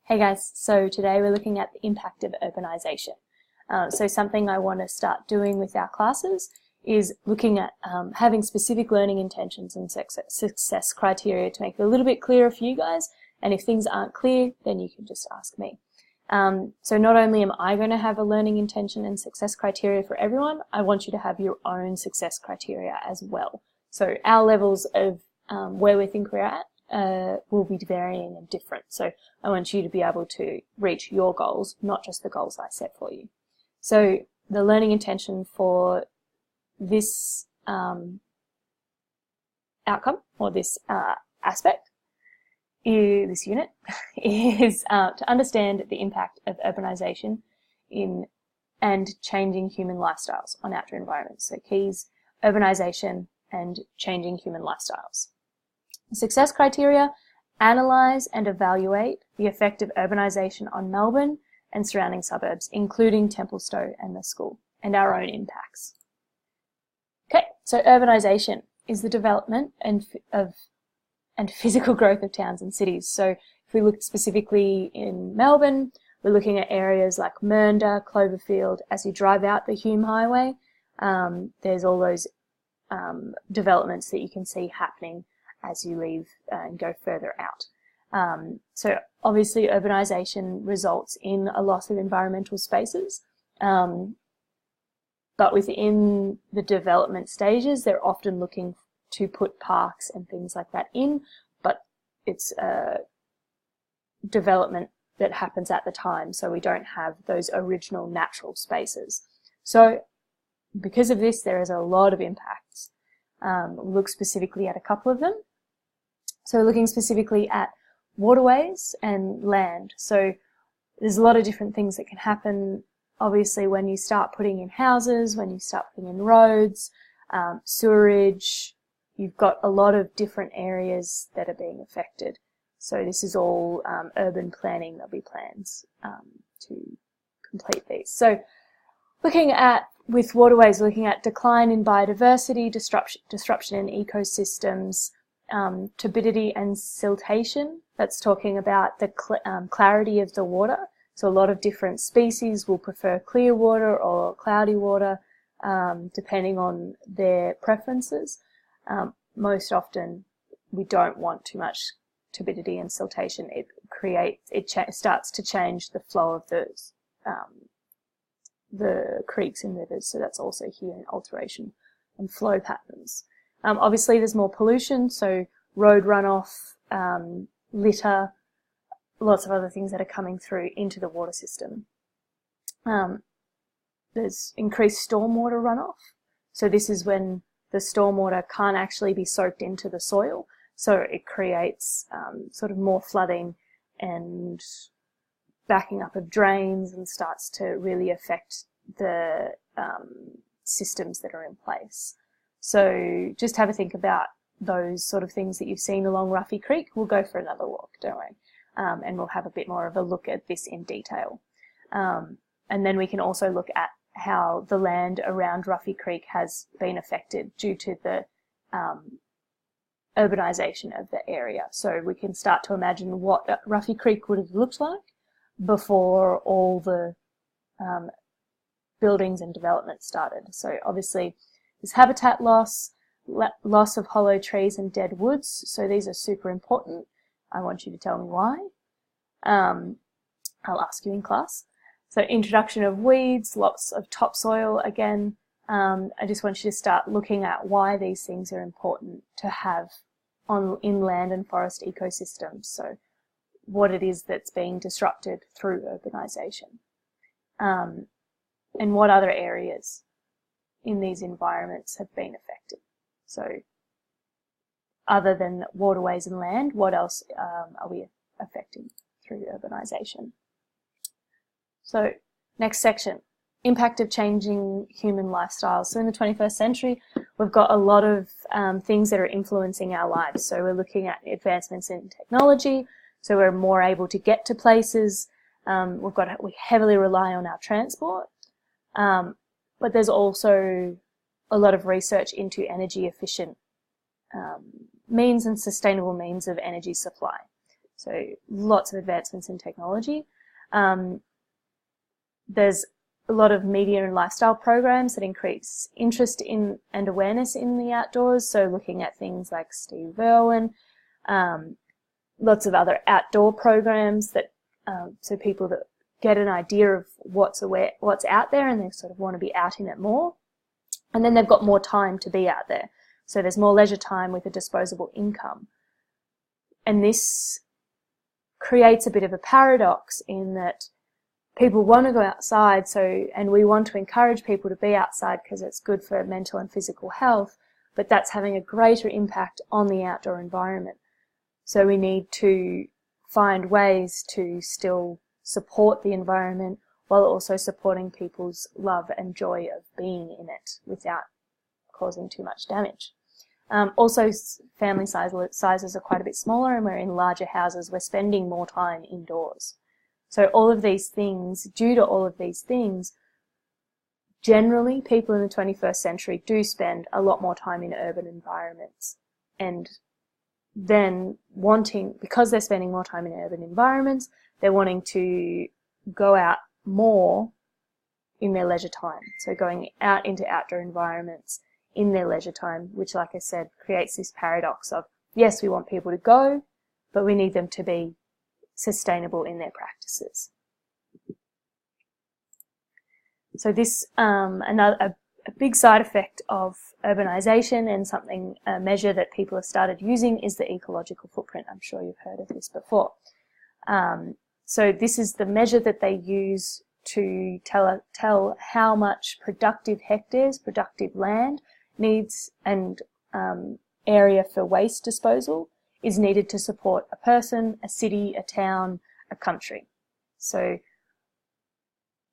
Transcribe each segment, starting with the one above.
Hey guys, so today we're looking at the impact of urbanisation. So something I want to start doing with our classes is looking at having specific learning intentions and success criteria to make it a little bit clearer for you guys, and if things aren't clear, then you can just ask me. So not only am I going to have a learning intention and success criteria for everyone, I want you to have your own success criteria as well. So our levels of where we think we're at will be varying and different. So I want you to be able to reach your goals, not just the goals I set for you. So the learning intention for this outcome, or this aspect, this unit, is to understand the impact of urbanisation and changing human lifestyles on outdoor environments. So keys: urbanisation and changing human lifestyles. Success criteria: analyse and evaluate the effect of urbanisation on Melbourne and surrounding suburbs, including Templestowe and the school, and our own impacts. Okay, so urbanisation is the development and physical growth of towns and cities. So if we look specifically in Melbourne, we're looking at areas like Mernda, Cloverfield. As you drive out the Hume Highway, there's all those developments that you can see happening as you leave and go further out. So obviously urbanisation results in a loss of environmental spaces, but within the development stages, they're often looking to put parks and things like that in, but it's a development that happens at the time, so we don't have those original natural spaces. So because of this, there is a lot of impacts. We'll look specifically at a couple of them. So we're looking specifically at waterways and land. So there's a lot of different things that can happen. Obviously, when you start putting in houses, when you start putting in roads, sewerage, you've got a lot of different areas that are being affected. So this is all urban planning. There'll be plans to complete these. So looking at, with waterways, looking at decline in biodiversity, disruption in ecosystems, turbidity and siltation. That's talking about the clarity of the water. So a lot of different species will prefer clear water or cloudy water, depending on their preferences. Most often, we don't want too much turbidity and siltation. It starts to change the flow of the creeks and rivers. So that's also here an alteration and flow patterns. Obviously, there's more pollution, so road runoff, litter, lots of other things that are coming through into the water system. There's increased stormwater runoff. So this is when the stormwater can't actually be soaked into the soil, so it creates sort of more flooding and backing up of drains, and starts to really affect the systems that are in place. So just have a think about those sort of things that you've seen along Ruffy Creek. We'll go for another walk, don't worry, and we'll have a bit more of a look at this in detail. And then we can also look at how the land around Ruffy Creek has been affected due to the urbanisation of the area. So we can start to imagine what Ruffy Creek would have looked like before all the buildings and development started. So obviously there's habitat loss, loss of hollow trees and dead woods. So these are super important. I want you to tell me why. I'll ask you in class. So introduction of weeds, lots of topsoil again. I just want you to start looking at why these things are important to have in land and forest ecosystems. So what it is that's being disrupted through urbanisation. And what other areas in these environments have been affected. So other than waterways and land, what else are we affecting through urbanisation? So next section, impact of changing human lifestyles. So in the 21st century, we've got a lot of things that are influencing our lives. So we're looking at advancements in technology, so we're more able to get to places. We heavily rely on our transport. But there's also a lot of research into energy efficient means and sustainable means of energy supply. So lots of advancements in technology. There's a lot of media and lifestyle programs that increase interest in and awareness in the outdoors. So looking at things like Steve Irwin, lots of other outdoor programs that, so people that get an idea of what's out there, and they sort of want to be out in it more. And then they've got more time to be out there. So there's more leisure time with a disposable income. And this creates a bit of a paradox in that people want to go outside, and we want to encourage people to be outside because it's good for mental and physical health, but that's having a greater impact on the outdoor environment. So we need to find ways to still support the environment while also supporting people's love and joy of being in it without causing too much damage. Also, family sizes are quite a bit smaller, and we're in larger houses. We're spending more time indoors. So all of these things, due to all of these things, generally people in the 21st century do spend a lot more time in urban environments. And then because they're spending more time in urban environments, they're wanting to go out more in their leisure time. So going out into outdoor environments in their leisure time, which, like I said, creates this paradox of, yes, we want people to go, but we need them to be sustainable in their practices. So this, a big side effect of urbanisation, and a measure that people have started using, is the ecological footprint. I'm sure you've heard of this before. So this is the measure that they use to tell how much productive hectares, productive land needs, and area for waste disposal is needed to support a person, a city, a town, a country. So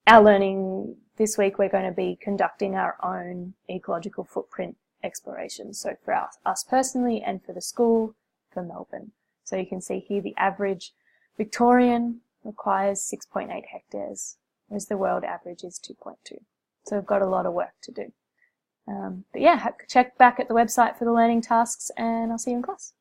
our learning this week, we're going to be conducting our own ecological footprint exploration. So for us personally, and for the school, for Melbourne. So you can see here the average Victorian requires 6.8 hectares, whereas the world average is 2.2. So we've got a lot of work to do. But yeah, check back at the website for the learning tasks, and I'll see you in class.